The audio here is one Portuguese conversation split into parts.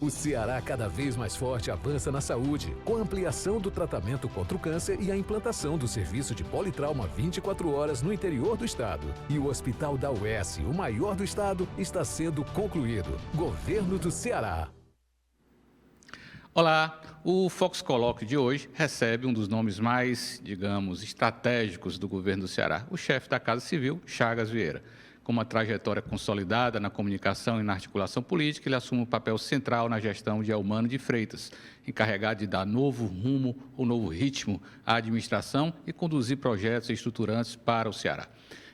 O Ceará cada vez mais forte avança na saúde, com a ampliação do tratamento contra o câncer e a implantação do serviço de politrauma 24 horas no interior do estado. E o Hospital da UES, o maior do estado, está sendo concluído. Governo do Ceará. Olá, o Fox Colloquio de hoje recebe um dos nomes mais, digamos, estratégicos do governo do Ceará, o chefe da Casa Civil, Chagas Vieira. Com uma trajetória consolidada na comunicação e na articulação política, ele assume um papel central na gestão de Eumano de Freitas, encarregado de dar novo rumo ou novo ritmo à administração e conduzir projetos estruturantes para o Ceará.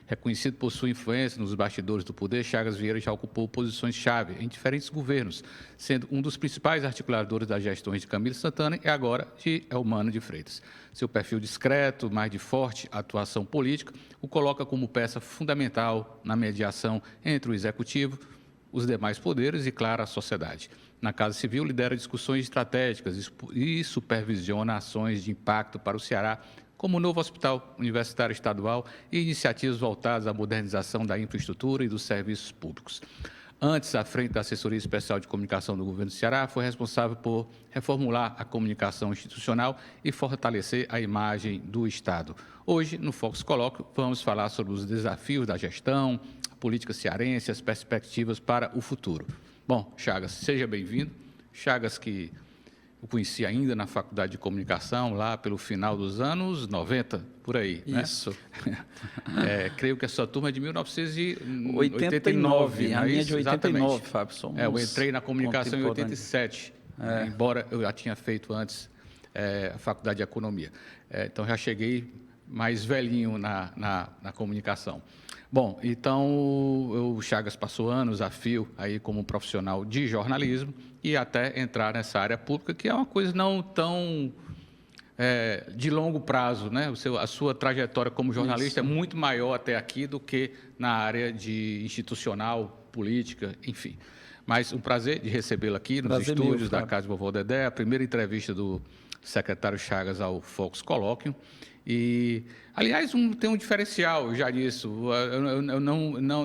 Reconhecido por sua influência nos bastidores do poder, Chagas Vieira já ocupou posições-chave em diferentes governos, sendo um dos principais articuladores das gestões de Camilo Santana e agora de Eumano de Freitas. Seu perfil discreto, mas de forte atuação política, o coloca como peça fundamental na mediação entre o Executivo, os demais poderes e, claro, a sociedade. Na Casa Civil, lidera discussões estratégicas e supervisiona ações de impacto para o Ceará, como o novo Hospital Universitário Estadual e iniciativas voltadas à modernização da infraestrutura e dos serviços públicos. Antes, à frente da Assessoria Especial de Comunicação do Governo do Ceará, foi responsável por reformular a comunicação institucional e fortalecer a imagem do Estado. Hoje, no Fox Colloquio, vamos falar sobre os desafios da gestão, a política cearense, as perspectivas para o futuro. Bom, Chagas, seja bem-vindo. Chagas, que eu conheci ainda na Faculdade de Comunicação, lá pelo final dos anos 90, por aí. Isso. Né? Creio que a sua turma é de 1989. A minha é de 89, exatamente. Fábio. Eu entrei na comunicação em 87, embora eu já tinha feito antes a Faculdade de Economia. Então, já cheguei mais velhinho na comunicação. Bom, então o Chagas passou anos a fio aí como profissional de jornalismo e até entrar nessa área pública, que é uma coisa não tão de longo prazo, né? A sua trajetória como jornalista é muito maior até aqui do que na área de institucional, política, enfim. Mas um prazer de recebê-lo aqui nos estúdios da Casa Vovó Dedé, a primeira entrevista do secretário Chagas ao Fox Colloquio. E, aliás, tem um diferencial já nisso.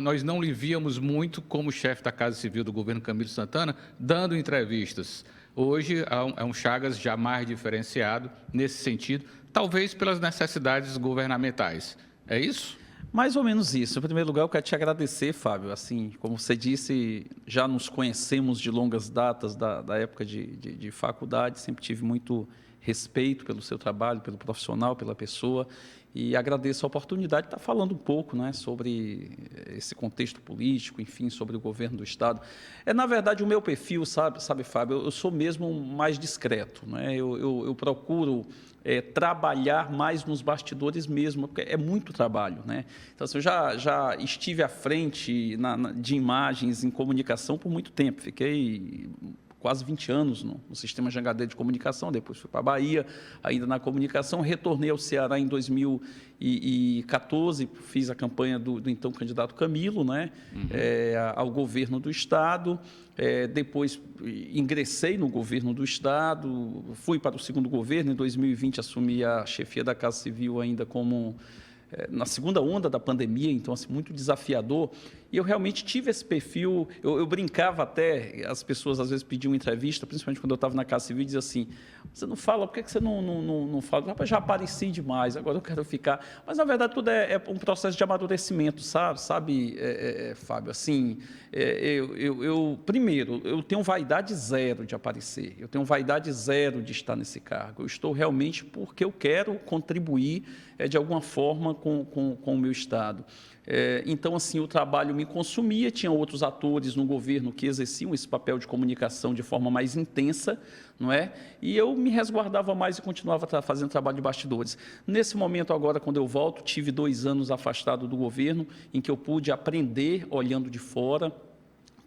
Nós não lhe víamos muito como chefe da Casa Civil do governo Camilo Santana, dando entrevistas. Hoje é um Chagas já mais diferenciado nesse sentido, talvez pelas necessidades governamentais. É isso? Mais ou menos isso. Em primeiro lugar, eu quero te agradecer, Fábio. Assim, como você disse, já nos conhecemos de longas datas da época de faculdade, sempre tive muito respeito pelo seu trabalho, pelo profissional, pela pessoa, e agradeço a oportunidade de estar falando um pouco, né, sobre esse contexto político, enfim, sobre o governo do Estado. Na verdade, o meu perfil, sabe, Fábio, eu sou mesmo mais discreto, né? Eu procuro trabalhar mais nos bastidores mesmo, porque é muito trabalho, né? Então, assim, eu já estive à frente de imagens em comunicação por muito tempo, fiquei quase 20 anos no sistema Jangadê de comunicação, depois fui para a Bahia, ainda na comunicação, retornei ao Ceará em 2014, fiz a campanha do então candidato Camilo, né, ao governo do Estado, depois ingressei no governo do Estado, fui para o segundo governo, em 2020 assumi a chefia da Casa Civil ainda como na segunda onda da pandemia, então, assim, muito desafiador, e eu realmente tive esse perfil, eu brincava até, as pessoas às vezes pediam entrevista, principalmente quando eu estava na Casa Civil, e diziam assim, você não fala, por que você não fala? Rapaz, já apareci demais, agora eu quero ficar, mas na verdade tudo é um processo de amadurecimento, sabe, Fábio, assim, primeiro, eu tenho vaidade zero de aparecer, eu tenho vaidade zero de estar nesse cargo, eu estou realmente porque eu quero contribuir de alguma forma com o meu Estado. Então, assim, o trabalho me consumia, tinha outros atores no governo que exerciam esse papel de comunicação de forma mais intensa, não é? E eu me resguardava mais e continuava fazendo trabalho de bastidores. Nesse momento agora, quando eu volto, tive 2 anos afastado do governo, em que eu pude aprender olhando de fora,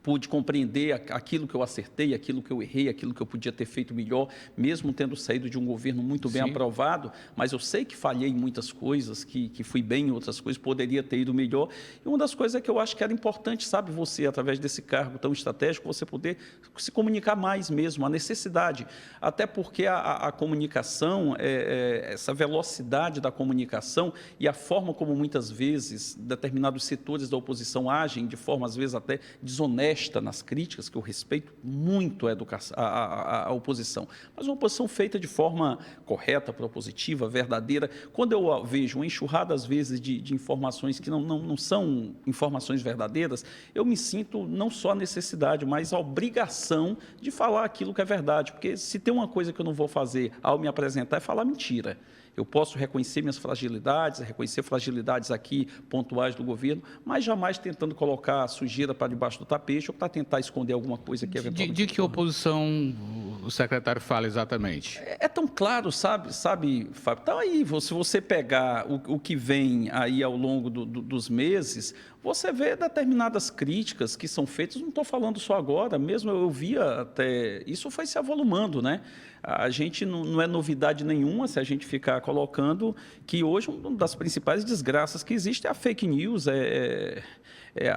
pude compreender aquilo que eu acertei, aquilo que eu errei, aquilo que eu podia ter feito melhor, mesmo tendo saído de um governo muito bem aprovado, mas eu sei que falhei em muitas coisas, que fui bem em outras coisas, poderia ter ido melhor. E uma das coisas que eu acho que era importante, sabe, você, através desse cargo tão estratégico, você poder se comunicar mais mesmo, a necessidade, até porque a comunicação, essa velocidade da comunicação e a forma como muitas vezes determinados setores da oposição agem, de forma às vezes até desonesta, honesta nas críticas, que eu respeito muito a oposição, mas uma oposição feita de forma correta, propositiva, verdadeira. Quando eu vejo uma enxurrada, às vezes, de informações que não são informações verdadeiras, eu me sinto não só a necessidade, mas a obrigação de falar aquilo que é verdade, porque se tem uma coisa que eu não vou fazer ao me apresentar é falar mentira. Eu posso reconhecer minhas fragilidades, reconhecer fragilidades aqui pontuais do governo, mas jamais tentando colocar sujeira para debaixo do tapete ou para tentar esconder alguma coisa que eventualmente... De que oposição o secretário fala exatamente? É tão claro, sabe, Fábio? Então aí, se você pegar o que vem aí ao longo dos meses, você vê determinadas críticas que são feitas, não estou falando só agora, mesmo eu via até... Isso foi se avolumando, né? A gente não é novidade nenhuma se a gente ficar colocando que hoje uma das principais desgraças que existe é a fake news,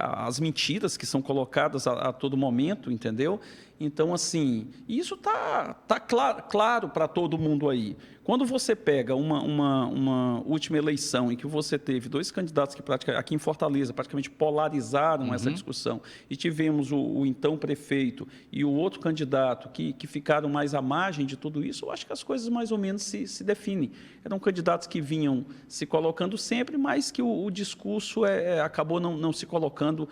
as mentiras que são colocadas a todo momento, entendeu? Então, assim, isso tá claro para todo mundo aí. Quando você pega uma última eleição em que você teve dois candidatos que aqui em Fortaleza praticamente polarizaram essa discussão e tivemos o então prefeito e o outro candidato que ficaram mais à margem de tudo isso, eu acho que as coisas mais ou menos se definem. Eram candidatos que vinham se colocando sempre, mas que o discurso acabou não se colocando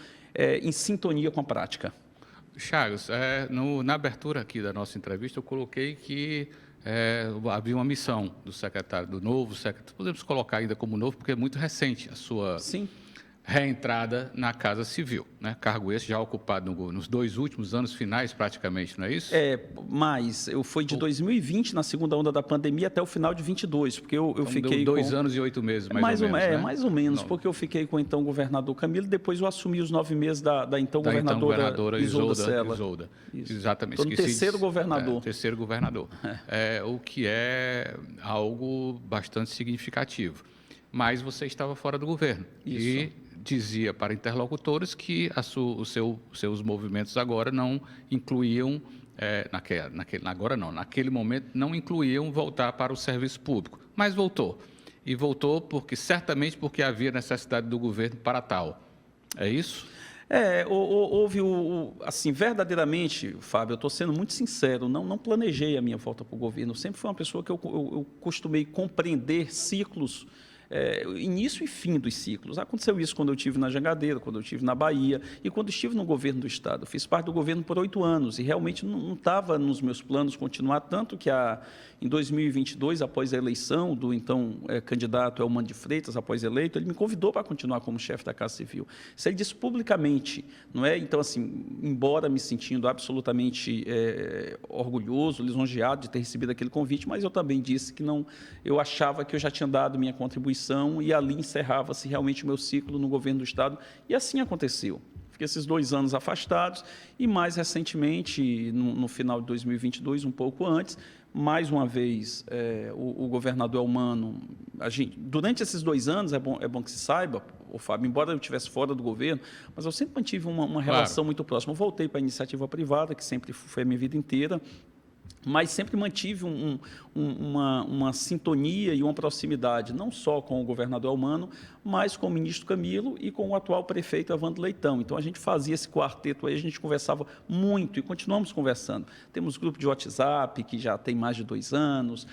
em sintonia com a prática. Chagas, na abertura aqui da nossa entrevista, eu coloquei que havia uma missão do novo secretário. Podemos colocar ainda como novo, porque é muito recente a sua reentrada na Casa Civil, né? Cargo esse já ocupado nos 2 últimos anos finais, praticamente, não é isso? Mas eu fui de 2020, na segunda onda da pandemia, até o final de 22, porque eu então, fiquei... Deu 2 anos e 8 meses, mais ou menos, né? Mais ou menos, porque eu fiquei com o então governador Camilo, depois eu assumi os 9 meses da então governadora Isolda. Exatamente. Estou no terceiro governador. Terceiro governador. O que é algo bastante significativo. Mas você estava fora do governo. Isso. E dizia para interlocutores que seus movimentos agora não incluíam, naquele momento não incluíam voltar para o serviço público, mas voltou. E voltou certamente porque havia necessidade do governo para tal. É isso? Houve assim, verdadeiramente, Fábio, eu estou sendo muito sincero, não planejei a minha volta para o governo, eu sempre fui uma pessoa que eu costumei compreender ciclos, início e fim dos ciclos. Aconteceu isso quando eu estive na Jangadeira, quando eu estive na Bahia e quando estive no governo do Estado. Eu fiz parte do governo por 8 anos e realmente não estava nos meus planos continuar, tanto que em 2022, após a eleição do então candidato Elmano de Freitas, após eleito, ele me convidou para continuar como chefe da Casa Civil. Isso ele disse publicamente, não é? Então, assim, embora me sentindo absolutamente orgulhoso, lisonjeado de ter recebido aquele convite, mas eu também disse que eu achava que eu já tinha dado minha contribuição e ali encerrava-se realmente o meu ciclo no governo do Estado, e assim aconteceu. Fiquei esses 2 anos afastados e, mais recentemente, no final de 2022, um pouco antes, mais uma vez, o governador Elmano, durante esses 2 anos, é bom que se saiba, Fábio, embora eu estivesse fora do governo, mas eu sempre mantive uma relação muito próxima. Eu voltei para a iniciativa privada, que sempre foi a minha vida inteira, mas sempre mantive uma sintonia e uma proximidade, não só com o governador Elmano, mas com o ministro Camilo e com o atual prefeito Evandro Leitão. Então, a gente fazia esse quarteto aí, a gente conversava muito e continuamos conversando. Temos grupo de WhatsApp, que já tem mais de 2 anos,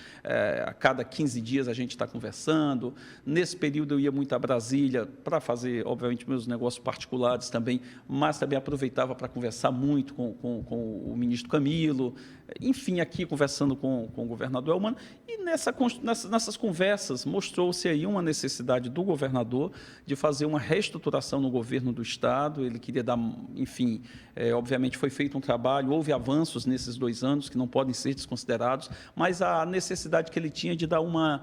a cada 15 dias a gente está conversando. Nesse período, eu ia muito a Brasília para fazer, obviamente, meus negócios particulares também, mas também aproveitava para conversar muito com o ministro Camilo, enfim, aqui conversando com o governador Elmano, e nessas conversas mostrou-se aí uma necessidade do governador de fazer uma reestruturação no governo do Estado. Ele queria dar, enfim, obviamente foi feito um trabalho, houve avanços nesses 2 anos que não podem ser desconsiderados, mas a necessidade que ele tinha de dar uma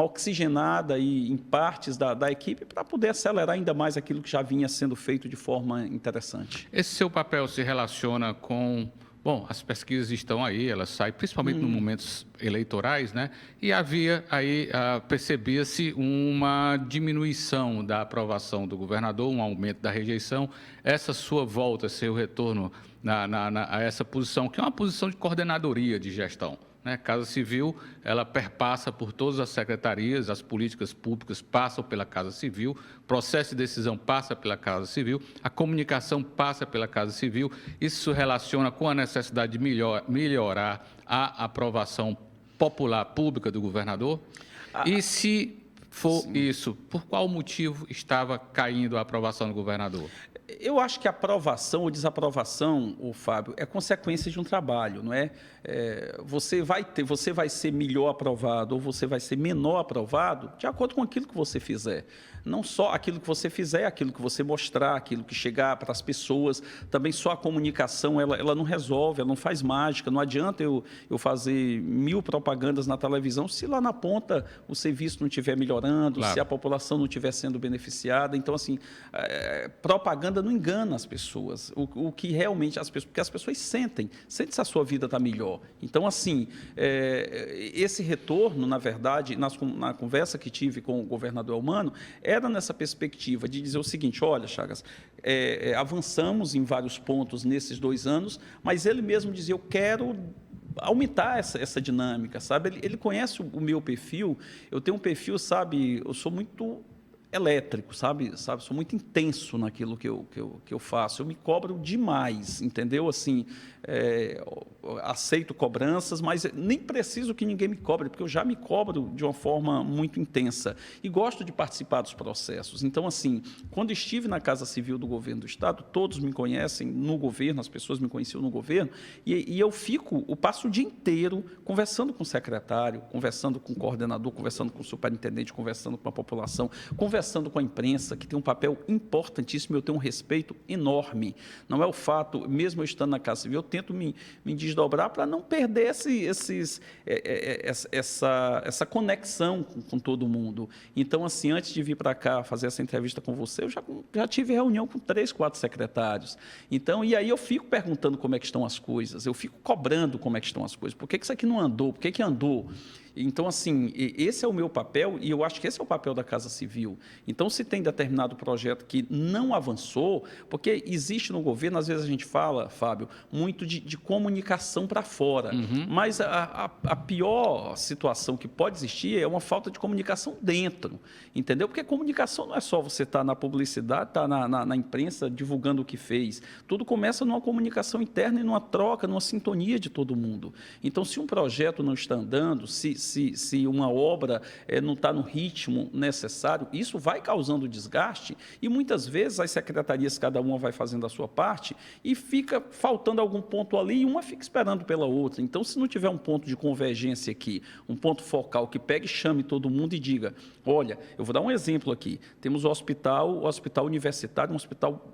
oxigenada aí em partes da equipe para poder acelerar ainda mais aquilo que já vinha sendo feito de forma interessante. Esse seu papel se relaciona com... Bom, as pesquisas estão aí, elas saem principalmente nos momentos eleitorais, né? E havia aí, percebia-se uma diminuição da aprovação do governador, um aumento da rejeição. Essa sua volta, seu retorno a essa posição, que é uma posição de coordenadoria de gestão, né? Casa Civil, ela perpassa por todas as secretarias, as políticas públicas passam pela Casa Civil, processo de decisão passa pela Casa Civil, a comunicação passa pela Casa Civil. Isso se relaciona com a necessidade de melhorar a aprovação popular pública do governador? E se for isso, por qual motivo estava caindo a aprovação do governador? Eu acho que a aprovação ou desaprovação, Fábio, é consequência de um trabalho, não é? Você vai ser melhor aprovado ou você vai ser menor aprovado de acordo com aquilo que você fizer. Não só aquilo que você fizer, aquilo que você mostrar, aquilo que chegar para as pessoas. Também só a comunicação, ela não resolve, ela não faz mágica. Não adianta eu fazer 1000 propagandas na televisão se lá na ponta o serviço não estiver melhorando, claro, se a população não estiver sendo beneficiada. Então, assim, propaganda não engana as pessoas. O que realmente porque as pessoas sentem se a sua vida está melhor. Então, assim, esse retorno, na verdade, na conversa que tive com o governador Eumano, era nessa perspectiva de dizer o seguinte: olha, Chagas, avançamos em vários pontos nesses 2 anos, mas ele mesmo dizia, eu quero aumentar essa dinâmica, sabe? Ele conhece o meu perfil, eu tenho um perfil, sabe, eu sou muito elétrico, sabe? Sou muito intenso naquilo que eu faço, eu me cobro demais, entendeu? Assim, aceito cobranças, mas nem preciso que ninguém me cobre, porque eu já me cobro de uma forma muito intensa e gosto de participar dos processos. Então, assim, quando estive na Casa Civil do Governo do Estado, todos me conhecem no governo, as pessoas me conheciam no governo, e eu passo o dia inteiro conversando com o secretário, conversando com o coordenador, conversando com o superintendente, conversando com a população, conversando com a imprensa, que tem um papel importantíssimo, eu tenho um respeito enorme. Não é o fato, mesmo eu estando na Casa Civil, eu tento me desdobrar para não perder essa conexão com todo mundo. Então, assim, antes de vir para cá fazer essa entrevista com você, eu já tive reunião com 3, 4 secretários. Então, e aí eu fico perguntando como é que estão as coisas, eu fico cobrando como é que estão as coisas, por que isso aqui não andou, por que andou? Então, assim, esse é o meu papel e eu acho que esse é o papel da Casa Civil. Então, se tem determinado projeto que não avançou, porque existe no governo, às vezes a gente fala, Fábio, muito de comunicação para fora, mas a pior situação que pode existir é uma falta de comunicação dentro, entendeu? Porque comunicação não é só você estar na publicidade, estar na imprensa divulgando o que fez. Tudo começa numa comunicação interna e numa troca, numa sintonia de todo mundo. Então, se um projeto não está andando, se uma obra não está no ritmo necessário, isso vai causando desgaste e muitas vezes as secretarias, cada uma vai fazendo a sua parte e fica faltando algum ponto ali e uma fica esperando pela outra. Então, se não tiver um ponto de convergência aqui, um ponto focal que pegue e chame todo mundo e diga, olha, eu vou dar um exemplo aqui, temos o hospital universitário, um hospital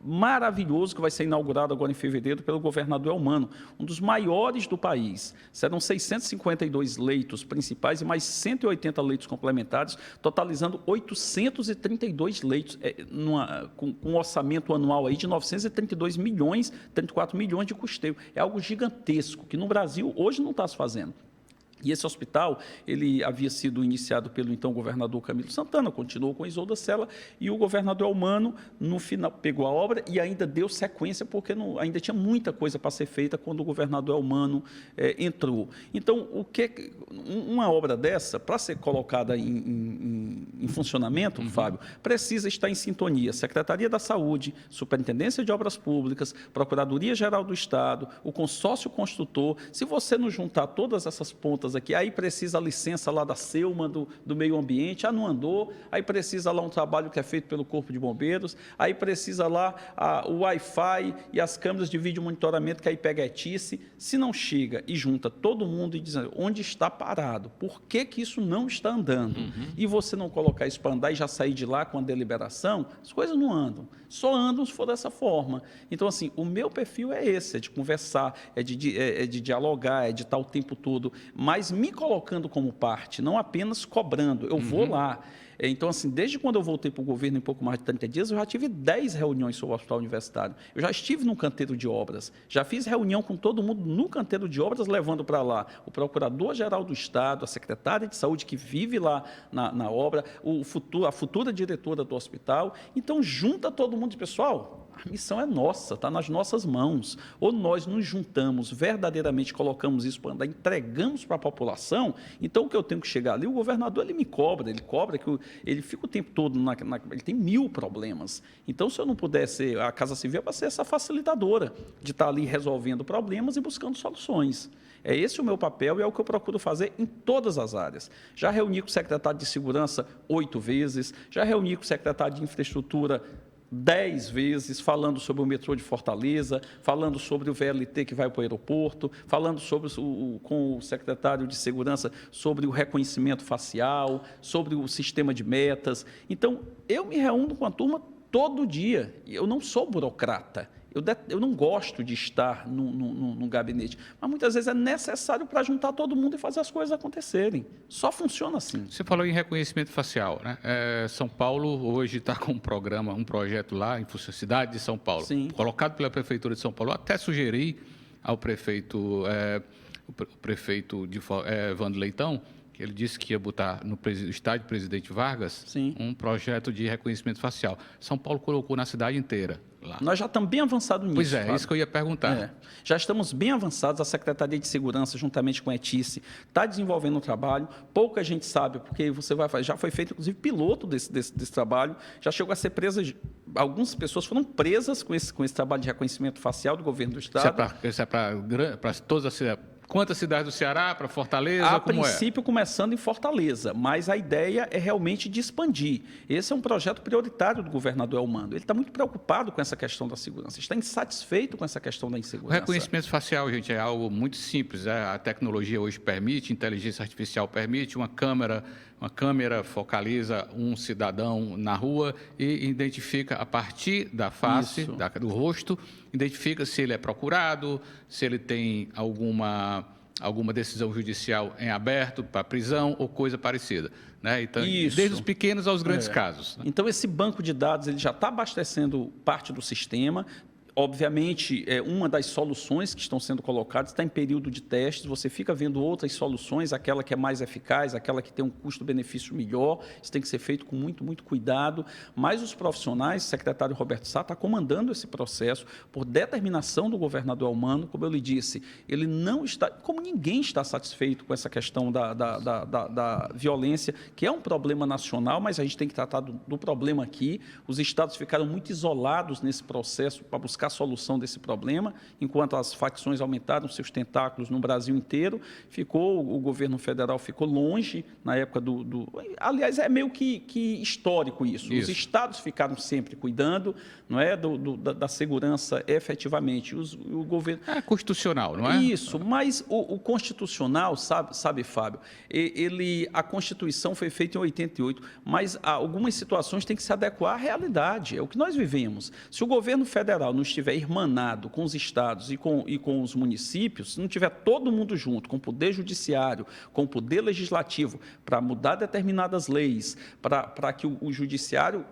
maravilhoso que vai ser inaugurado agora em fevereiro pelo governador Eumano, um dos maiores do país. Serão 652 leitos principais e mais 180 leitos complementares, totalizando 832 leitos, com um orçamento anual aí de 932 milhões, 34 milhões de custeio. É algo gigantesco, que no Brasil hoje não está se fazendo. E esse hospital, ele havia sido iniciado pelo então governador Camilo Santana, continuou com Isolda Sela, e o governador Eumano, no final, pegou a obra e ainda deu sequência, porque ainda tinha muita coisa para ser feita quando o governador Eumano entrou. Então, uma obra dessa, para ser colocada em funcionamento, Fábio, precisa estar em sintonia. Secretaria da Saúde, Superintendência de Obras Públicas, Procuradoria-Geral do Estado, o consórcio construtor. Se você não juntar todas essas pontas aqui, aí precisa a licença lá da Selma, do meio ambiente, não andou, aí precisa lá um trabalho que é feito pelo Corpo de Bombeiros, aí precisa lá o Wi-Fi e as câmeras de vídeo monitoramento que aí pega a ETICE. Se não chega e junta todo mundo e diz onde está parado, por que isso não está andando, e você não colocar isso para andar e já sair de lá com a deliberação, as coisas não andam, só andam se for dessa forma. Então, assim, o meu perfil é esse, é de conversar, é de dialogar, é de estar o tempo todo, mas me colocando como parte, não apenas cobrando. Eu vou lá. Então, assim, desde quando eu voltei para o governo, em pouco mais de 30 dias, eu já tive 10 reuniões sobre o hospital universitário. Eu já estive no canteiro de obras, já fiz reunião com todo mundo no canteiro de obras, levando para lá o procurador-geral do Estado, a secretária de saúde que vive lá na obra, a futura diretora do hospital. Então, junta todo mundo, pessoal, A missão é nossa, está nas nossas mãos. Ou nós nos juntamos, verdadeiramente colocamos isso para andar, entregamos para a população, então o que eu tenho que chegar ali, o governador ele me cobra, que ele fica o tempo todo, ele tem 1000 problemas. Então, se eu não puder ser, a Casa Civil é para ser essa facilitadora, de estar ali resolvendo problemas e buscando soluções. É esse o meu papel e é o que eu procuro fazer em todas as áreas. Já reuni com o secretário de Segurança 8 vezes, já reuni com o secretário de Infraestrutura 10 vezes, falando sobre o metrô de Fortaleza, falando sobre o VLT que vai para o aeroporto, falando com o secretário de Segurança sobre o reconhecimento facial, sobre o sistema de metas. Então, eu me reúno com a turma todo dia. Eu não sou burocrata. Eu não gosto de estar no gabinete, mas muitas vezes é necessário para juntar todo mundo e fazer as coisas acontecerem. Só funciona assim. Você falou em reconhecimento facial, né? São Paulo hoje está com um projeto lá, em cidade de São Paulo, Sim. colocado pela Prefeitura de São Paulo. Até sugeri ao prefeito, Evandro Leitão, que ele disse que ia botar no estádio Presidente Vargas, Sim, um projeto de reconhecimento facial. São Paulo colocou na cidade inteira. Lá. Nós já estamos bem avançados nisso. Pois é, Fábio. isso que eu ia perguntar. Já estamos bem avançados, a Secretaria de Segurança, juntamente com a ETICE, está desenvolvendo um trabalho, pouca gente sabe, porque já foi feito, inclusive, piloto desse trabalho, já chegou a ser presa, algumas pessoas foram presas com esse trabalho de reconhecimento facial do governo do Estado. Isso é para todas as cidades. Quantas cidades do Ceará? Para Fortaleza? A princípio, começando em Fortaleza, mas a ideia é realmente de expandir. Esse é um projeto prioritário do governador Elmando. Ele está muito preocupado com essa questão da segurança, está insatisfeito com essa questão da insegurança. O reconhecimento facial, gente, é algo muito simples. A tecnologia hoje permite, inteligência artificial permite, uma câmera focaliza um cidadão na rua e identifica a partir da face, do rosto, identifica se ele é procurado, se ele tem alguma decisão judicial em aberto para prisão ou coisa parecida. Né? Então, desde os pequenos aos grandes casos. Né? Então, esse banco de dados ele já está abastecendo parte do sistema. Obviamente, uma das soluções que estão sendo colocadas está em período de testes, você fica vendo outras soluções, aquela que é mais eficaz, aquela que tem um custo-benefício melhor, isso tem que ser feito com muito, muito cuidado, mas os profissionais, o secretário Roberto Sá está comandando esse processo por determinação do governador Elmando, como eu lhe disse, ele não está, como ninguém está satisfeito com essa questão da violência, que é um problema nacional, mas a gente tem que tratar do problema aqui, os estados ficaram muito isolados nesse processo para buscar a solução desse problema, enquanto as facções aumentaram seus tentáculos no Brasil inteiro, o governo federal ficou longe na época aliás, é meio que histórico isso. Os estados ficaram sempre cuidando, não é, da segurança efetivamente. O governo... É constitucional, não é? Isso, mas o constitucional, sabe, Fábio, a Constituição foi feita em 88, mas algumas situações têm que se adequar à realidade, é o que nós vivemos. Se o governo federal não estiver irmanado com os estados e com os municípios, se não tiver todo mundo junto, com o poder judiciário, com o poder legislativo, para mudar determinadas leis, para que o judiciário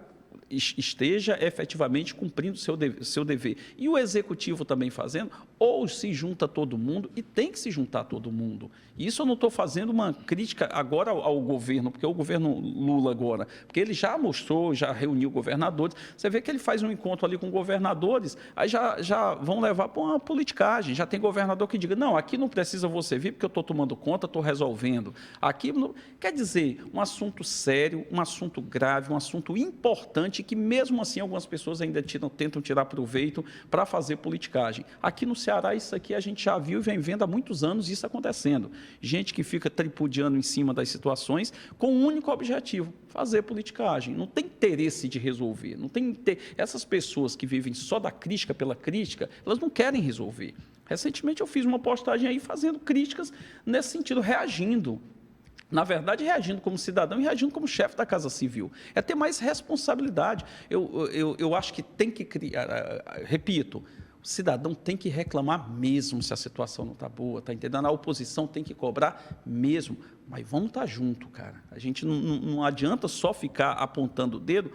esteja efetivamente cumprindo seu dever. E o executivo também fazendo, ou se junta todo mundo, e tem que se juntar todo mundo. Isso eu não estou fazendo uma crítica agora ao governo, porque é o governo Lula agora, porque ele já mostrou, já reuniu governadores, você vê que ele faz um encontro ali com governadores, aí já vão levar para uma politicagem, já tem governador que diga, não, aqui não precisa você vir, porque eu estou tomando conta, estou resolvendo. Aqui, quer dizer, um assunto sério, um assunto grave, um assunto importante, que mesmo assim algumas pessoas ainda tentam tirar proveito para fazer politicagem. Aqui no Ceará, isso aqui a gente já viu e vem vendo há muitos anos isso acontecendo. Gente que fica tripudiando em cima das situações com um único objetivo, fazer politicagem. Não tem interesse de resolver. Não tem essas pessoas que vivem só da crítica pela crítica, elas não querem resolver. Recentemente eu fiz uma postagem aí fazendo críticas nesse sentido, reagindo. Na verdade, reagindo como cidadão e reagindo como chefe da Casa Civil. É ter mais responsabilidade. Eu acho que tem que criar, repito, o cidadão tem que reclamar mesmo se a situação não está boa, está entendendo? A oposição tem que cobrar mesmo, mas vamos estar junto, cara. A gente não adianta só ficar apontando o dedo.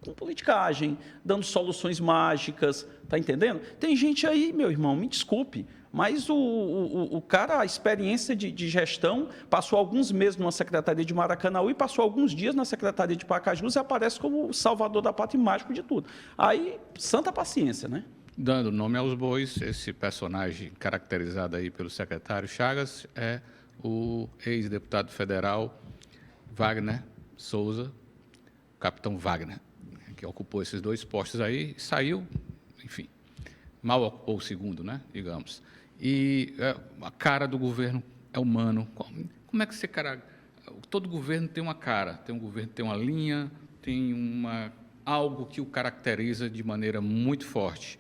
com politicagem, dando soluções mágicas, tá entendendo? Tem gente aí, meu irmão, me desculpe, mas o cara, a experiência de gestão, passou alguns meses numa secretaria de Maracanaú e passou alguns dias na secretaria de Pacajus e aparece como o salvador da pátria e mágico de tudo. Aí, santa paciência, né? Dando nome aos bois, esse personagem caracterizado aí pelo secretário Chagas é o ex-deputado federal Wagner Souza, capitão Wagner, que ocupou esses 2 postos aí, saiu, enfim, mal ocupou o segundo, né, digamos. E a cara do governo é humano. Como é que você cara? Todo governo tem uma cara, tem um governo tem uma linha, tem algo que o caracteriza de maneira muito forte.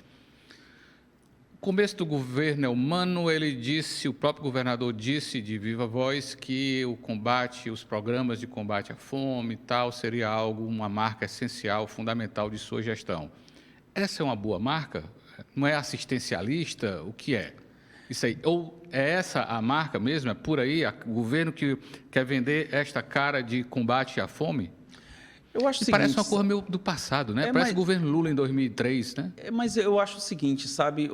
O começo do governo é humano, o próprio governador disse de viva voz que o combate, os programas de combate à fome e tal, seria uma marca essencial, fundamental de sua gestão. Essa é uma boa marca? Não é assistencialista? O que é? Isso aí. Ou é essa a marca mesmo? É por aí? O governo que quer vender esta cara de combate à fome? Eu acho o seguinte, parece uma coisa meio do passado, né? Parece o governo Lula em 2003, né? Mas eu acho o seguinte, sabe?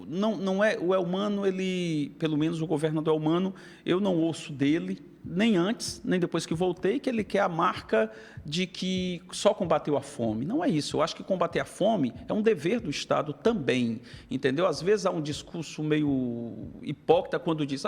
Não é o Elmano, ele, pelo menos o governador Elmano, eu não ouço dele, nem antes, nem depois que voltei, que ele quer a marca de que só combateu a fome. Não é isso. Eu acho que combater a fome é um dever do Estado também, entendeu? Às vezes há um discurso meio hipócrita quando diz,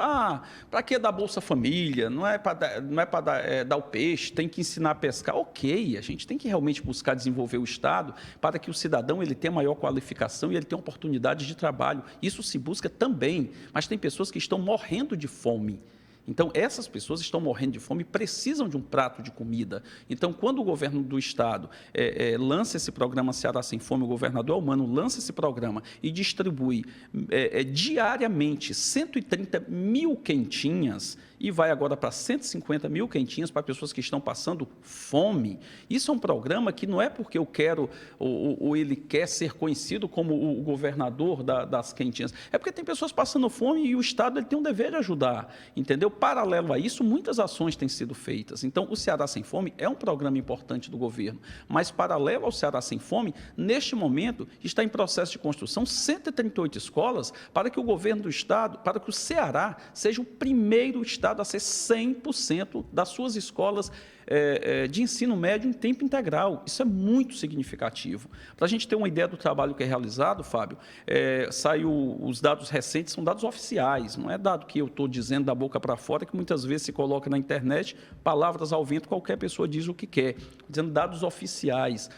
para que dar Bolsa Família? Não é para dar o peixe, tem que ensinar a pescar. Ok, a gente tem que realmente buscar desenvolver o Estado para que o cidadão ele tenha maior qualificação e ele tenha oportunidades de trabalho. Isso se busca também, mas tem pessoas que estão morrendo de fome. Então, essas pessoas estão morrendo de fome e precisam de um prato de comida. Então, quando o governo do Estado lança esse programa Ceará Sem Fome, o governador Elmano lança esse programa e distribui diariamente 130 mil quentinhas e vai agora para 150 mil quentinhas para pessoas que estão passando fome. Isso é um programa que não é porque eu quero ou ele quer ser conhecido como o governador das quentinhas. É porque tem pessoas passando fome e o Estado ele tem um dever de ajudar, entendeu? Paralelo a isso, muitas ações têm sido feitas. Então, o Ceará Sem Fome é um programa importante do governo, mas paralelo ao Ceará Sem Fome, neste momento, está em processo de construção 138 escolas para que o governo do Estado, para que o Ceará seja o primeiro Estado a ser 100% das suas escolas de ensino médio em tempo integral. Isso é muito significativo. Para a gente ter uma ideia do trabalho que é realizado, Fábio, saiu os dados recentes, são dados oficiais, não é dado que eu estou dizendo da boca para fora, que muitas vezes se coloca na internet, palavras ao vento, qualquer pessoa diz o que quer, dizendo dados oficiais.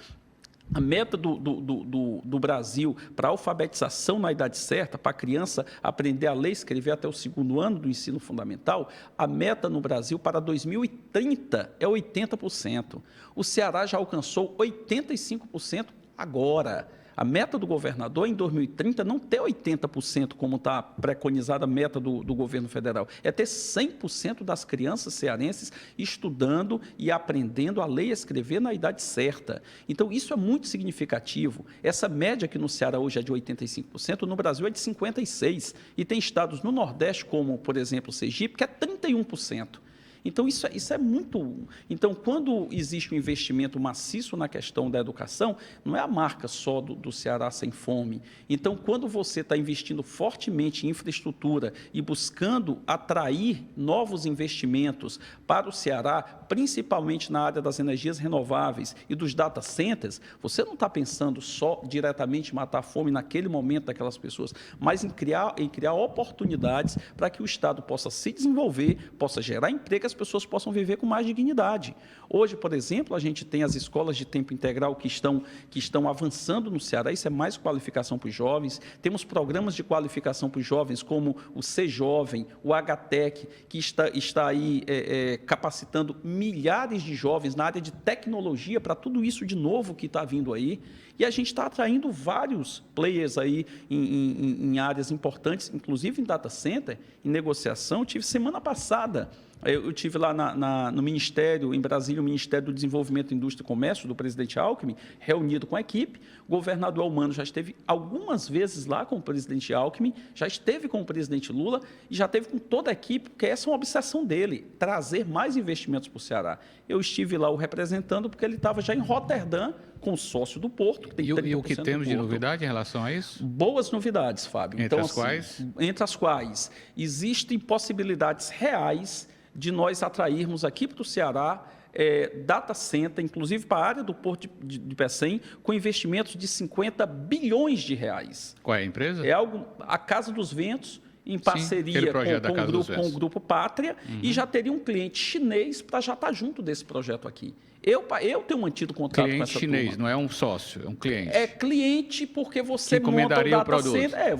A meta do Brasil para a alfabetização na idade certa, para a criança aprender a ler e escrever até o 2º ano do ensino fundamental, a meta no Brasil para 2030 é 80%. O Ceará já alcançou 85% agora. A meta do governador em 2030 não ter 80%, como está preconizada a meta do governo federal, é ter 100% das crianças cearenses estudando e aprendendo a ler e escrever na idade certa. Então, isso é muito significativo. Essa média que no Ceará hoje é de 85%, no Brasil é de 56%. E tem estados no Nordeste, como, por exemplo, Sergipe, que é 31%. Então, isso é muito... Então, quando existe um investimento maciço na questão da educação, não é a marca só do Ceará Sem Fome. Então, quando você está investindo fortemente em infraestrutura e buscando atrair novos investimentos para o Ceará, principalmente na área das energias renováveis e dos data centers, você não está pensando só diretamente em matar a fome naquele momento daquelas pessoas, mas em criar oportunidades para que o Estado possa se desenvolver, possa gerar emprego, as pessoas possam viver com mais dignidade. Hoje, por exemplo, a gente tem as escolas de tempo integral que estão avançando no Ceará, isso é mais qualificação para os jovens, temos programas de qualificação para os jovens, como o Ser Jovem, o HTEC, que está aí capacitando milhares de jovens na área de tecnologia para tudo isso de novo que está vindo aí, e a gente está atraindo vários players aí em áreas importantes, inclusive em data center, em negociação. Eu tive semana passada estive lá no Ministério, em Brasília, o Ministério do Desenvolvimento, Indústria e Comércio, do presidente Alckmin, reunido com a equipe. O governador Eumano já esteve algumas vezes lá com o presidente Alckmin, já esteve com o presidente Lula e já esteve com toda a equipe, porque essa é uma obsessão dele, trazer mais investimentos para o Ceará. Eu estive lá o representando porque ele estava já em Roterdã, com o sócio do Porto. Que tem e o que temos de novidade em relação a isso? Boas novidades, Fábio. Entre as quais? Entre as quais existem possibilidades reais de nós atrairmos aqui para o Ceará data center, inclusive para a área do Porto de Pecém, com investimentos de 50 bilhões de reais. Qual é a empresa? É a Casa dos Ventos, em parceria com o Grupo Pátria, e já teria um cliente chinês para já estar junto desse projeto aqui. Eu tenho mantido contato com essa turma. Cliente chinês, não é um sócio, é um cliente. É cliente porque você monta o data center.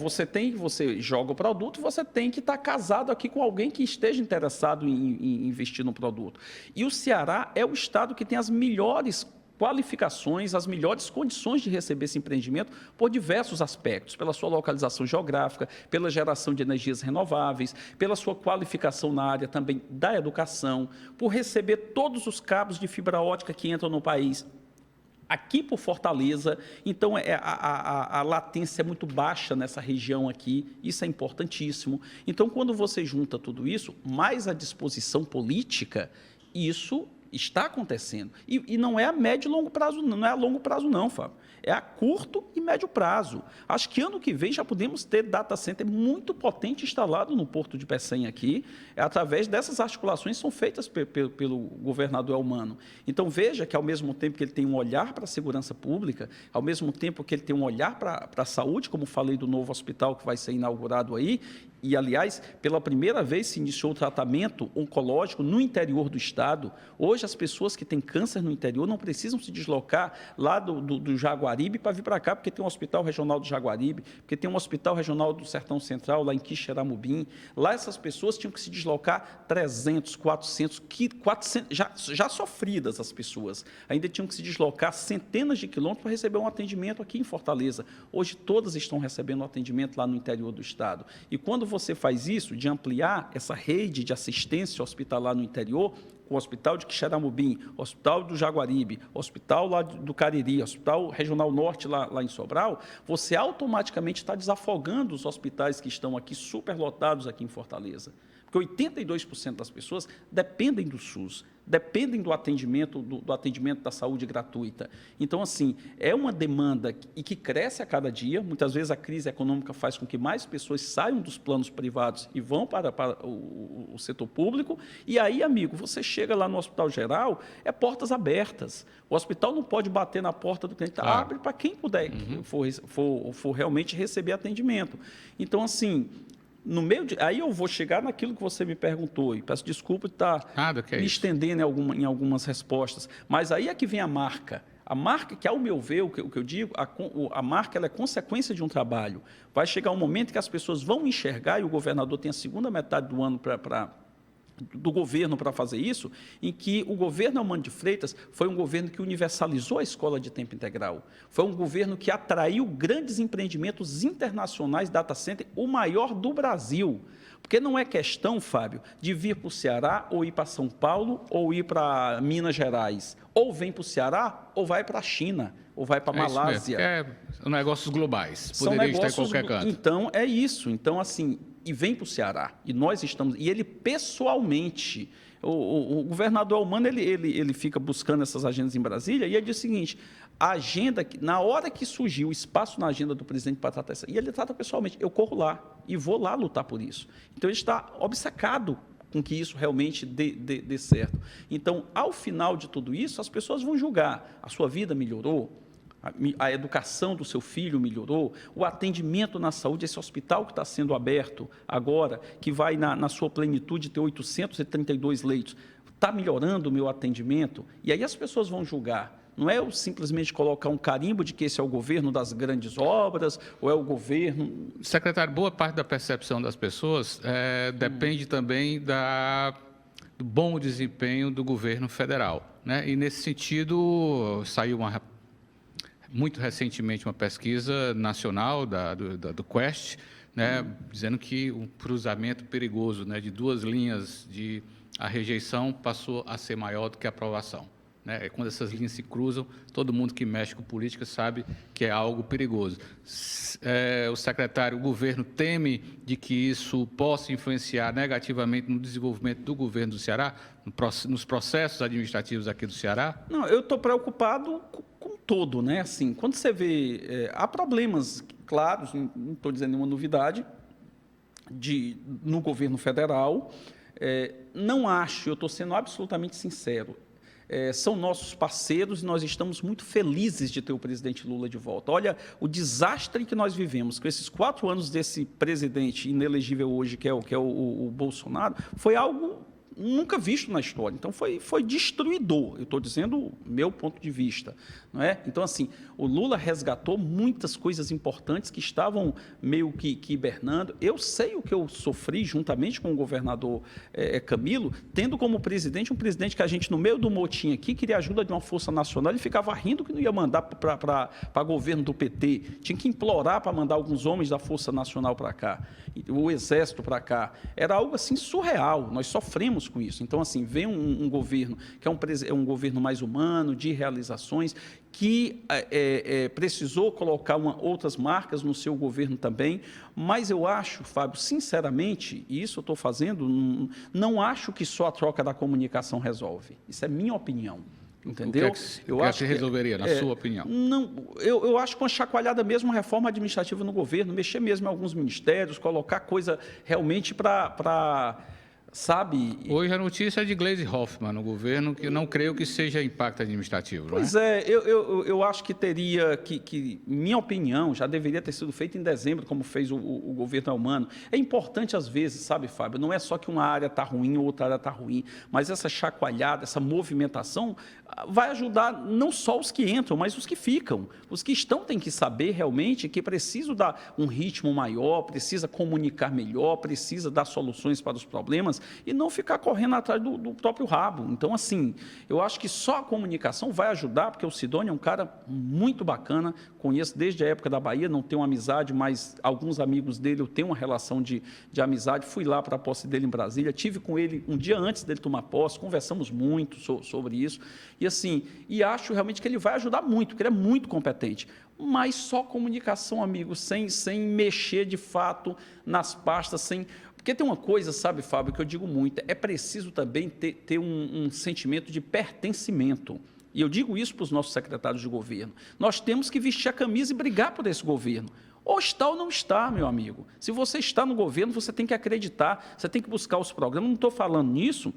Você joga o produto, você tem que estar casado aqui com alguém que esteja interessado em investir no produto. E o Ceará é o estado que tem as melhores qualificações, as melhores condições de receber esse empreendimento por diversos aspectos, pela sua localização geográfica, pela geração de energias renováveis, pela sua qualificação na área também da educação, por receber todos os cabos de fibra ótica que entram no país aqui por Fortaleza. Então, a latência é muito baixa nessa região aqui, isso é importantíssimo. Então, quando você junta tudo isso, mais a disposição política, isso está acontecendo. E não é a médio e longo prazo, não é a longo prazo não, Fábio. É a curto e médio prazo. Acho que ano que vem já podemos ter data center muito potente instalado no Porto de Pecém aqui, através dessas articulações que são feitas pelo governador Eumano. Então, veja que ao mesmo tempo que ele tem um olhar para a segurança pública, ao mesmo tempo que ele tem um olhar para a saúde, como falei do novo hospital que vai ser inaugurado aí, e, aliás, pela primeira vez se iniciou o tratamento oncológico no interior do estado. Hoje, as pessoas que têm câncer no interior não precisam se deslocar lá do Jaguaribe para vir para cá, porque tem um hospital regional do Jaguaribe, porque tem um hospital regional do Sertão Central, lá em Quixeramobim. Lá essas pessoas tinham que se deslocar 300, 400, já sofridas as pessoas. Ainda tinham que se deslocar centenas de quilômetros para receber um atendimento aqui em Fortaleza. Hoje, todas estão recebendo um atendimento lá no interior do estado. E quando você faz isso, de ampliar essa rede de assistência hospitalar no interior, o Hospital de Quixeramobim, Hospital do Jaguaribe, Hospital lá do Cariri, Hospital Regional Norte lá em Sobral, você automaticamente está desafogando os hospitais que estão aqui superlotados aqui em Fortaleza. Porque 82% das pessoas dependem do SUS, dependem do atendimento da saúde gratuita. Então, assim, é uma demanda que cresce a cada dia. Muitas vezes a crise econômica faz com que mais pessoas saiam dos planos privados e vão para o setor público. E aí, amigo, você chega lá no Hospital Geral, é portas abertas. O hospital não pode bater na porta do cliente, abre para quem puder for realmente receber atendimento. Então, assim, aí eu vou chegar naquilo que você me perguntou, e peço desculpa de estar me estendendo em algumas respostas, mas aí é que vem a marca. A marca, que ao meu ver, o que eu digo, a marca ela é consequência de um trabalho. Vai chegar um momento que as pessoas vão enxergar, e o governador tem a segunda metade do ano do governo para fazer isso, em que o governo Eumano de Freitas foi um governo que universalizou a escola de tempo integral. Foi um governo que atraiu grandes empreendimentos internacionais, data center, o maior do Brasil. Porque não é questão, Fábio, de vir para o Ceará, ou ir para São Paulo, ou ir para Minas Gerais. Ou vem para o Ceará, ou vai para a China, ou vai para a Malásia. São negócios globais, poderia estar em qualquer canto. Então, é isso. Então, assim, e vem para o Ceará, e nós estamos, e ele pessoalmente, o governador Eumano, ele fica buscando essas agendas em Brasília, e ele diz o seguinte, a agenda, na hora que surgiu o espaço na agenda do presidente para tratar essa, e ele trata pessoalmente, eu corro lá, e vou lá lutar por isso. Então, ele está obcecado com que isso realmente dê certo. Então, ao final de tudo isso, as pessoas vão julgar, a sua vida melhorou, a educação do seu filho melhorou, o atendimento na saúde, esse hospital que está sendo aberto agora, que vai na sua plenitude ter 832 leitos, está melhorando o meu atendimento? E aí as pessoas vão julgar. Não é eu simplesmente colocar um carimbo de que esse é o governo das grandes obras, ou é o governo... Secretário, boa parte da percepção das pessoas depende também do bom desempenho do governo federal, né? E, nesse sentido, saiu muito recentemente uma pesquisa nacional do Quest, né, dizendo que um cruzamento perigoso, né, de duas linhas a rejeição passou a ser maior do que a aprovação. Né? Quando essas linhas se cruzam, todo mundo que mexe com política sabe que é algo perigoso. O governo teme de que isso possa influenciar negativamente no desenvolvimento do governo do Ceará, nos processos administrativos aqui do Ceará? Não, eu estou preocupado com todo, né? Assim, quando você vê, há problemas claros, não estou dizendo nenhuma novidade, no governo federal. Não acho, eu estou sendo absolutamente sincero, são nossos parceiros e nós estamos muito felizes de ter o presidente Lula de volta. Olha, o desastre que nós vivemos com esses 4 anos desse presidente inelegível hoje, que é o Bolsonaro, foi algo nunca visto na história. Então, foi destruidor. Eu estou dizendo o meu ponto de vista. Não é? Então, assim, o Lula resgatou muitas coisas importantes que estavam meio que hibernando. Eu sei o que eu sofri juntamente com o governador Camilo, tendo como presidente um presidente que a gente, no meio do motim aqui, queria ajuda de uma força nacional e ficava rindo que não ia mandar para governo do PT. Tinha que implorar para mandar alguns homens da Força Nacional para cá, o Exército para cá. Era algo assim surreal. Nós sofremos com isso. Então, assim, vem um governo que é um governo mais humano, de realizações, que precisou colocar outras marcas no seu governo também, mas eu acho, Fábio, sinceramente, e isso eu estou fazendo, não acho que só a troca da comunicação resolve. Isso é minha opinião. Entendeu? O que é que resolveria, na sua opinião? Não, eu acho que uma chacoalhada mesmo, uma reforma administrativa no governo, mexer mesmo em alguns ministérios, colocar coisa realmente para sabe? Hoje a notícia é de Gleisi Hoffmann no governo, que eu não creio que seja impacto administrativo. Pois eu acho que teria minha opinião, já deveria ter sido feito em dezembro, como fez o governo Elmano. É importante às vezes, sabe, Fábio, não é só que uma área está ruim ou outra área está ruim, mas essa chacoalhada, essa movimentação vai ajudar não só os que entram, mas os que ficam. Os que estão têm que saber realmente que precisa dar um ritmo maior, precisa comunicar melhor, precisa dar soluções para os problemas e não ficar correndo atrás do próprio rabo. Então, assim, eu acho que só a comunicação vai ajudar, porque o Sidônio é um cara muito bacana, conheço desde a época da Bahia, não tenho amizade, mas alguns amigos dele eu tenho uma relação de amizade, fui lá para a posse dele em Brasília, tive com ele um dia antes dele tomar posse, conversamos muito sobre isso, e assim, acho realmente que ele vai ajudar muito, porque ele é muito competente. Mas só comunicação, amigo, sem mexer de fato nas pastas, Porque tem uma coisa, sabe, Fábio, que eu digo muito, é preciso também ter um sentimento de pertencimento. E eu digo isso para os nossos secretários de governo. Nós temos que vestir a camisa e brigar por esse governo. Ou está ou não está, meu amigo. Se você está no governo, você tem que acreditar, você tem que buscar os programas. Não estou falando nisso,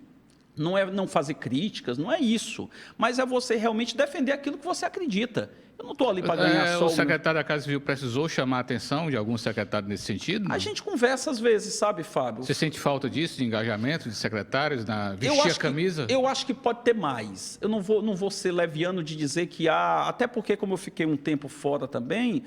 não é não fazer críticas, não é isso. Mas é você realmente defender aquilo que você acredita. Eu não estou ali para ganhar só... O secretário da Casa Civil precisou chamar a atenção de algum secretário nesse sentido? Não? A gente conversa às vezes, sabe, Fábio? Você sente falta disso, de engajamento de secretários, vestir a camisa? Eu acho que pode ter mais. Eu não vou ser leviano de dizer que há... Até porque, como eu fiquei um tempo fora também,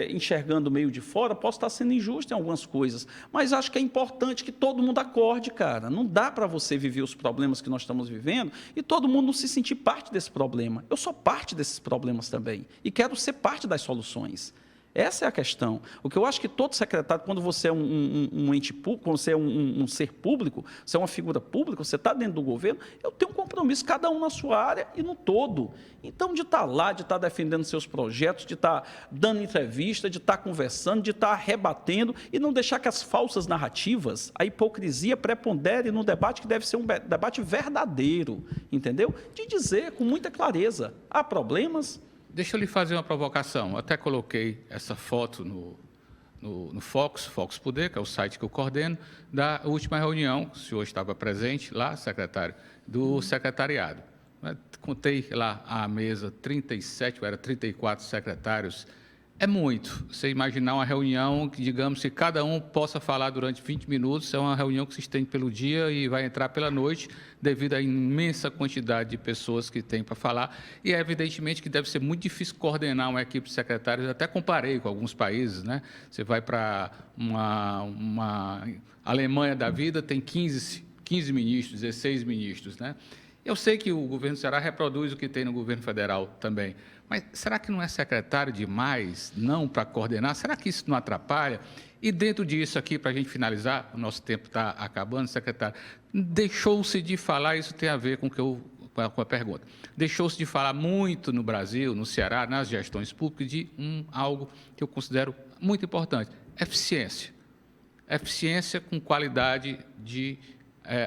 enxergando meio de fora, posso estar sendo injusto em algumas coisas. Mas acho que é importante que todo mundo acorde, cara. Não dá para você viver os problemas que nós estamos vivendo e todo mundo não se sentir parte desse problema. Eu sou parte desses problemas também. E quero ser parte das soluções. Essa é a questão. O que eu acho que todo secretário, quando você é um ente público, quando você é um ser público, você é uma figura pública, você está dentro do governo, eu tenho um compromisso, cada um na sua área e no todo. Então, de estar lá, de estar defendendo seus projetos, de estar dando entrevista, de estar conversando, de estar rebatendo e não deixar que as falsas narrativas, a hipocrisia prepondere no debate que deve ser um debate verdadeiro, entendeu? De dizer com muita clareza, há problemas. Deixa eu lhe fazer uma provocação. Eu até coloquei essa foto no Fox Poder, que é o site que eu coordeno, da última reunião, o senhor estava presente lá, secretário, do secretariado. Contei lá à mesa 37, ou era 34 secretários. É muito. Você imaginar uma reunião que, digamos, se cada um possa falar durante 20 minutos, é uma reunião que se estende pelo dia e vai entrar pela noite, devido à imensa quantidade de pessoas que tem para falar. E é evidentemente que deve ser muito difícil coordenar uma equipe de secretários. Eu até comparei com alguns países, né? Você vai para uma Alemanha da vida, tem 15 ministros, 16 ministros, né? Eu sei que o governo do Ceará reproduz o que tem no governo federal também, mas será que não é secretário demais, não, para coordenar? Será que isso não atrapalha? E dentro disso aqui, para a gente finalizar, o nosso tempo está acabando, secretário, deixou-se de falar, isso tem a ver com a pergunta, deixou-se de falar muito no Brasil, no Ceará, nas gestões públicas, de algo que eu considero muito importante, eficiência. Eficiência com qualidade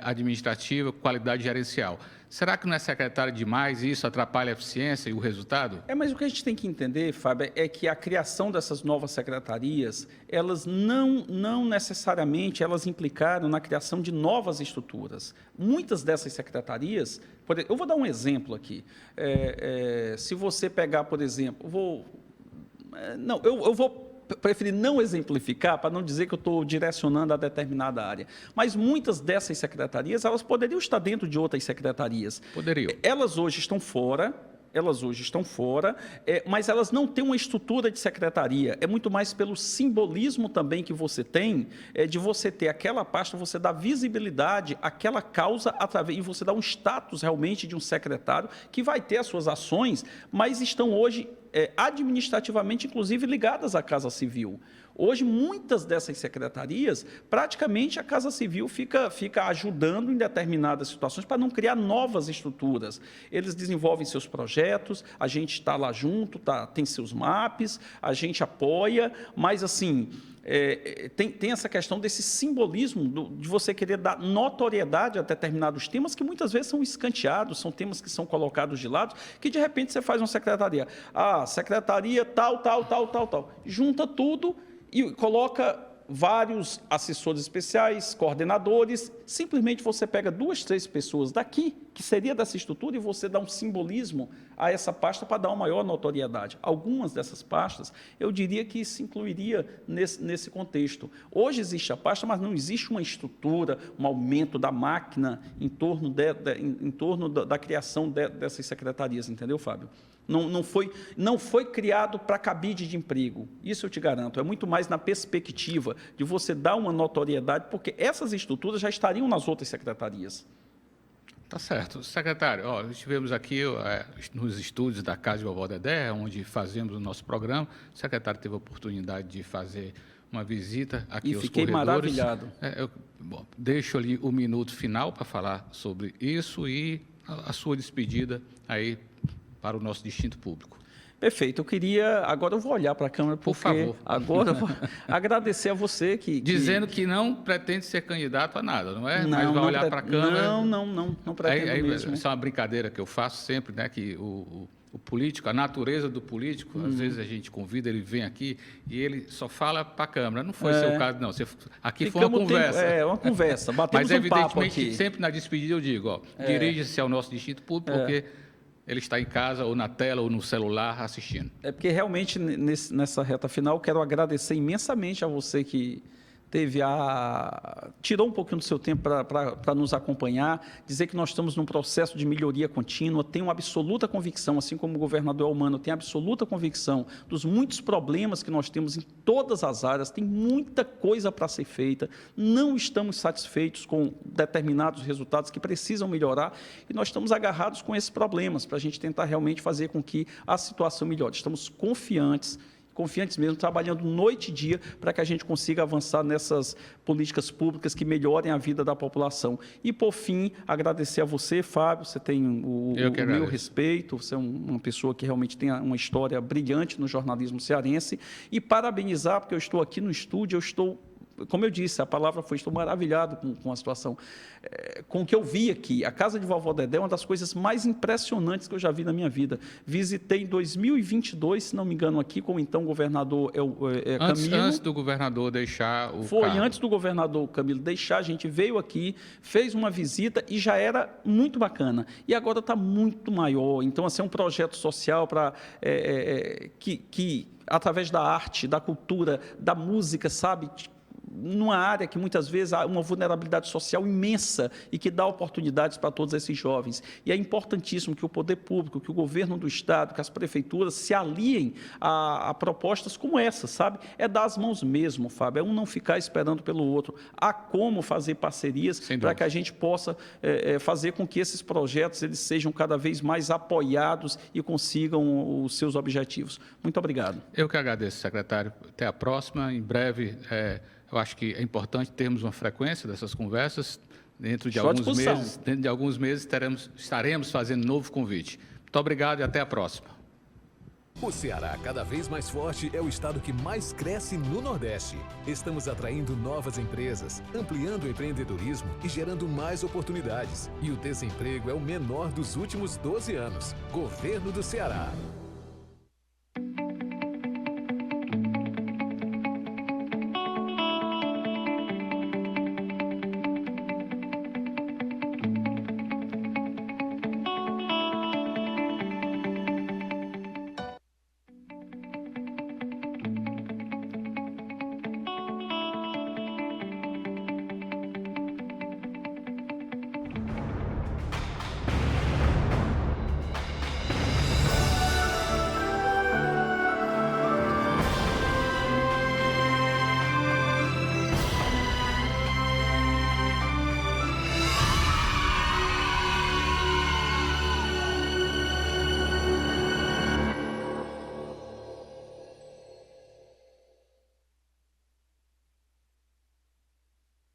administrativa, qualidade gerencial. Será que não é secretário demais e isso atrapalha a eficiência e o resultado? Mas o que a gente tem que entender, Fábio, é que a criação dessas novas secretarias, elas não necessariamente elas implicaram na criação de novas estruturas. Muitas dessas secretarias, eu vou dar um exemplo aqui. Se você pegar, por exemplo, eu vou preferir não exemplificar, para não dizer que eu estou direcionando a determinada área. Mas muitas dessas secretarias, elas poderiam estar dentro de outras secretarias. Poderiam. Elas hoje estão fora, mas elas não têm uma estrutura de secretaria. É muito mais pelo simbolismo também que você tem, de você ter aquela pasta, você dá visibilidade àquela causa, e você dá um status realmente de um secretário que vai ter as suas ações, mas estão hoje administrativamente, inclusive, ligadas à Casa Civil. Hoje, muitas dessas secretarias, praticamente a Casa Civil fica ajudando em determinadas situações para não criar novas estruturas. Eles desenvolvem seus projetos, a gente está lá junto, tem seus maps, a gente apoia, mas, assim, tem essa questão desse simbolismo de você querer dar notoriedade a determinados temas que muitas vezes são escanteados, são temas que são colocados de lado, que de repente você faz uma secretaria. Secretaria tal. Junta tudo e coloca vários assessores especiais, coordenadores, simplesmente você pega 2, 3 pessoas daqui, que seria dessa estrutura, e você dá um simbolismo a essa pasta para dar uma maior notoriedade. Algumas dessas pastas, eu diria que se incluiria nesse contexto. Hoje existe a pasta, mas não existe uma estrutura, um aumento da máquina em torno da criação dessas secretarias, entendeu, Fábio? Não foi criado para cabide de emprego, isso eu te garanto, é muito mais na perspectiva de você dar uma notoriedade, porque essas estruturas já estariam nas outras secretarias. Tá certo. Secretário, estivemos aqui nos estúdios da Casa de Vovó Dedé, onde fazemos o nosso programa, o secretário teve a oportunidade de fazer uma visita aqui aos corredores. E fiquei maravilhado. Deixo ali o minuto final para falar sobre isso e a sua despedida aí para o nosso distinto público. Perfeito. Agora eu vou olhar para a câmera, porque... Por favor. Agora eu vou agradecer a você Dizendo que não pretende ser candidato a nada, não é? Mas vai olhar para a câmera... Não pretendo mesmo. Isso é uma brincadeira que eu faço sempre, né? Que o político, a natureza do político, às vezes a gente convida, ele vem aqui e ele só fala para a câmera. Não foi seu caso, não. Aqui foi uma conversa. Uma conversa. Batemos Mas, um papo aqui. evidentemente, sempre na despedida eu digo, dirija-se ao nosso distinto público, porque ele está em casa, ou na tela, ou no celular, assistindo. Porque realmente, nessa reta final, quero agradecer imensamente a você que tirou um pouquinho do seu tempo para nos acompanhar, dizer que nós estamos num processo de melhoria contínua, tenho absoluta convicção, assim como o governador Elmano, tenho absoluta convicção dos muitos problemas que nós temos em todas as áreas, tem muita coisa para ser feita, não estamos satisfeitos com determinados resultados que precisam melhorar e nós estamos agarrados com esses problemas para a gente tentar realmente fazer com que a situação melhore. Estamos confiantes mesmo, trabalhando noite e dia para que a gente consiga avançar nessas políticas públicas que melhorem a vida da população. E, por fim, agradecer a você, Fábio, você tem o meu respeito, você é uma pessoa que realmente tem uma história brilhante no jornalismo cearense, e parabenizar, porque eu estou aqui no estúdio, como eu disse, estou maravilhado com a situação, com o que eu vi aqui. A Casa de Vovó Dedé é uma das coisas mais impressionantes que eu já vi na minha vida. Visitei em 2022, se não me engano, aqui com o então governador Camilo. Antes do governador deixar o Foi cargo. Antes do governador Camilo deixar, a gente veio aqui, fez uma visita e já era muito bacana. E agora está muito maior. Então, assim, é um projeto social que através da arte, da cultura, da música, sabe, numa área que muitas vezes há uma vulnerabilidade social imensa e que dá oportunidades para todos esses jovens. E é importantíssimo que o poder público, que o governo do Estado, que as prefeituras se aliem a propostas como essa, sabe? É dar as mãos mesmo, Fábio, é um não ficar esperando pelo outro. Há como fazer parcerias para que a gente possa fazer com que esses projetos eles sejam cada vez mais apoiados e consigam os seus objetivos. Muito obrigado. Eu que agradeço, secretário. Até a próxima. Em breve, eu acho que é importante termos uma frequência dessas conversas. Dentro de alguns meses estaremos fazendo novo convite. Muito obrigado e até a próxima. O Ceará, cada vez mais forte, é o estado que mais cresce no Nordeste. Estamos atraindo novas empresas, ampliando o empreendedorismo e gerando mais oportunidades. E o desemprego é o menor dos últimos 12 anos. Governo do Ceará.